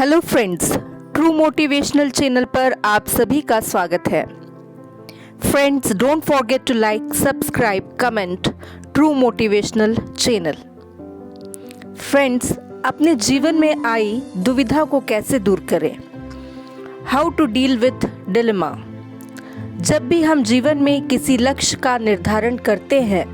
Hello friends, true motivational channel पर आप सभी का स्वागत है। Friends, don't forget to like, subscribe, comment true motivational channel. Friends, अपने जीवन में आई दुविधा को कैसे दूर करें? How to deal with dilemma. जब भी हम जीवन में किसी लक्ष्य का निर्धारण करते हैं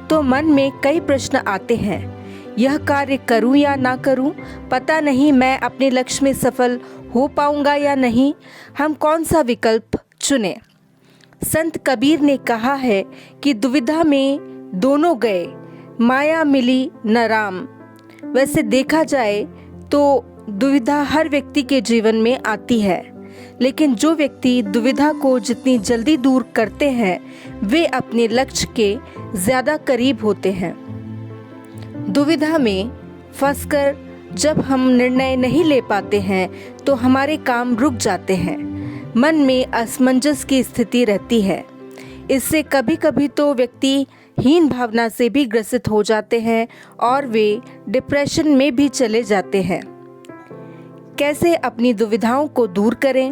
तो मन में कई प्रश्न आते हैं। यह कार्य करूं या ना करूं, पता नहीं मैं अपने लक्ष्य में सफल हो पाऊंगा या नहीं, हम कौन सा विकल्प चुनें? संत कबीर ने कहा है कि दुविधा में दोनों गए, माया मिली न राम। वैसे देखा जाए तो दुविधा हर व्यक्ति के जीवन में आती है, लेकिन जो व्यक्ति दुविधा को जितनी जल्दी दूर करते हैं वे अपने लक्ष्य के ज़्यादा करीब होते हैं। दुविधा में फंसकर जब हम निर्णय नहीं ले पाते हैं तो हमारे काम रुक जाते हैं, मन में असमंजस की स्थिति रहती है। इससे कभी कभी तो व्यक्ति हीन भावना से भी ग्रसित हो जाते हैं और वे डिप्रेशन में भी चले जाते हैं। कैसे अपनी दुविधाओं को दूर करें?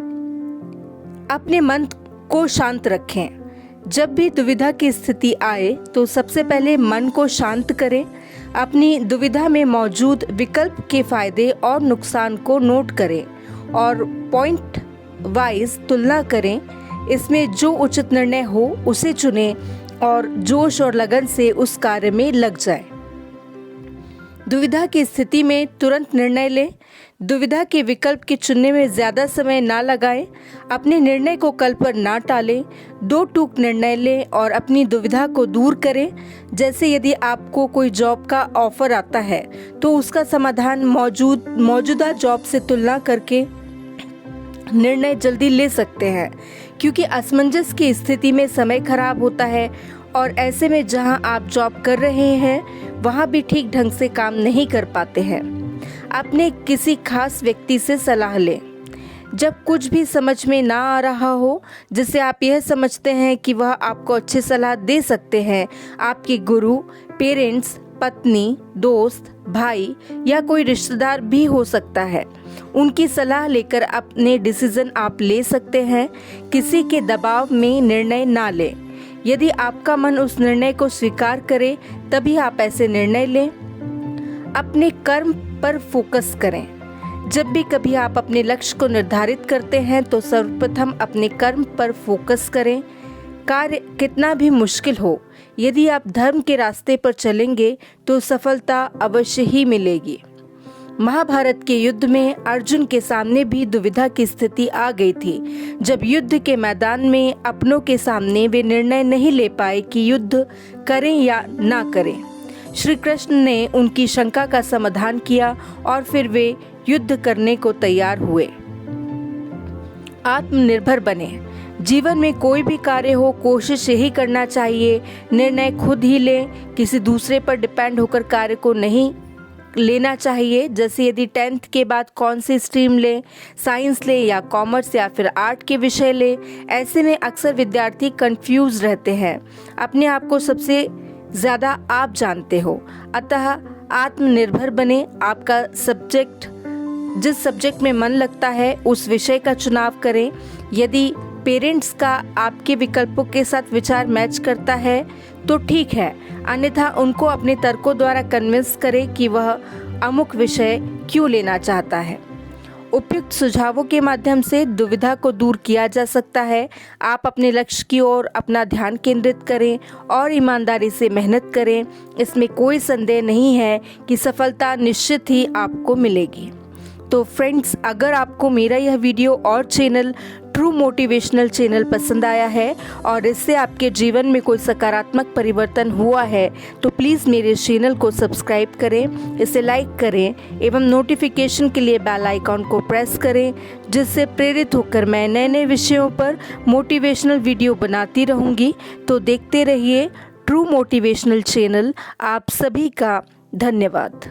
अपने मन को शांत रखें। जब भी दुविधा की स्थिति आए तो सबसे पहले मन को शांत करें। अपनी दुविधा में मौजूद विकल्प के फायदे और नुकसान को नोट करें और पॉइंट वाइज तुलना करें। इसमें जो उचित निर्णय हो उसे चुनें और जोश और लगन से उस कार्य में लग जाएं। दुविधा की स्थिति में तुरंत निर्णय लें। दुविधा के विकल्प के चुनने में ज़्यादा समय ना लगाएं। अपने निर्णय को कल पर ना टालें। दो टूक निर्णय लें और अपनी दुविधा को दूर करें। जैसे यदि आपको कोई जॉब का ऑफर आता है तो उसका समाधान मौजूदा जॉब से तुलना करके निर्णय जल्दी ले सकते हैं, क्योंकि असमंजस की स्थिति में समय खराब होता है और ऐसे में जहां आप जॉब कर रहे हैं वहां भी ठीक ढंग से काम नहीं कर पाते हैं। अपने किसी खास व्यक्ति से सलाह लें। जब कुछ भी समझ में ना आ रहा हो, जिससे आप यह समझते हैं कि वह आपको अच्छी सलाह दे सकते हैं, आपके गुरु, पेरेंट्स, पत्नी, दोस्त, भाई या कोई रिश्तेदार भी हो सकता है, उनकी सलाह लेकर अपने डिसीजन आप ले सकते हैं। किसी के दबाव में निर्णय ना लें। यदि आपका मन उस निर्णय को स्वीकार करे तभी आप ऐसे निर्णय लें। अपने कर्म पर फोकस करें। जब भी कभी आप अपने लक्ष्य को निर्धारित करते हैं तो सर्वप्रथम अपने कर्म पर फोकस करें। कार्य कितना भी मुश्किल हो, यदि आप धर्म के रास्ते पर चलेंगे तो सफलता अवश्य ही मिलेगी। महाभारत के युद्ध में अर्जुन के सामने भी दुविधा की स्थिति आ गई थी। जब युद्ध के मैदान में अपनों के सामने वे निर्णय नहीं ले पाए कि युद्ध करें या ना करें, श्री कृष्ण ने उनकी शंका का समाधान किया और फिर वे युद्ध करने को तैयार हुए। आत्मनिर्भर बने। जीवन में कोई भी कार्य हो, कोशिश यही करना चाहिए, निर्णय खुद ही लें। किसी दूसरे पर डिपेंड होकर कार्य को नहीं लेना चाहिए। जैसे यदि 10th के बाद कौन सी स्ट्रीम लें, साइंस लें या कॉमर्स या फिर आर्ट के विषय लें, ऐसे में अक्सर विद्यार्थी कंफ्यूज रहते हैं। अपने आप को सबसे ज़्यादा आप जानते हो, अतः आत्मनिर्भर बने। आपका सब्जेक्ट, जिस सब्जेक्ट में मन लगता है उस विषय का चुनाव करें। यदि पेरेंट्स का आपके विकल्पों के साथ विचार मैच करता है तो ठीक है, अन्यथा उनको अपने तर्कों द्वारा कन्विंस करें कि वह अमुक विषय क्यों लेना चाहता है। उपयुक्त सुझावों के माध्यम से दुविधा को दूर किया जा सकता है। आप अपने लक्ष्य की ओर अपना ध्यान केंद्रित करें और ईमानदारी से मेहनत करें। इसमें कोई संदेह नहीं है कि सफलता निश्चित ही आपको मिलेगी। तो फ्रेंड्स, अगर आपको मेरा यह वीडियो और चैनल ट्रू मोटिवेशनल चैनल पसंद आया है और इससे आपके जीवन में कोई सकारात्मक परिवर्तन हुआ है तो प्लीज़ मेरे चैनल को सब्सक्राइब करें, इसे लाइक करें एवं नोटिफिकेशन के लिए बेल आइकॉन को प्रेस करें, जिससे प्रेरित होकर मैं नए नए विषयों पर मोटिवेशनल वीडियो बनाती रहूँगी। तो देखते रहिए ट्रू मोटिवेशनल चैनल। आप सभी का धन्यवाद।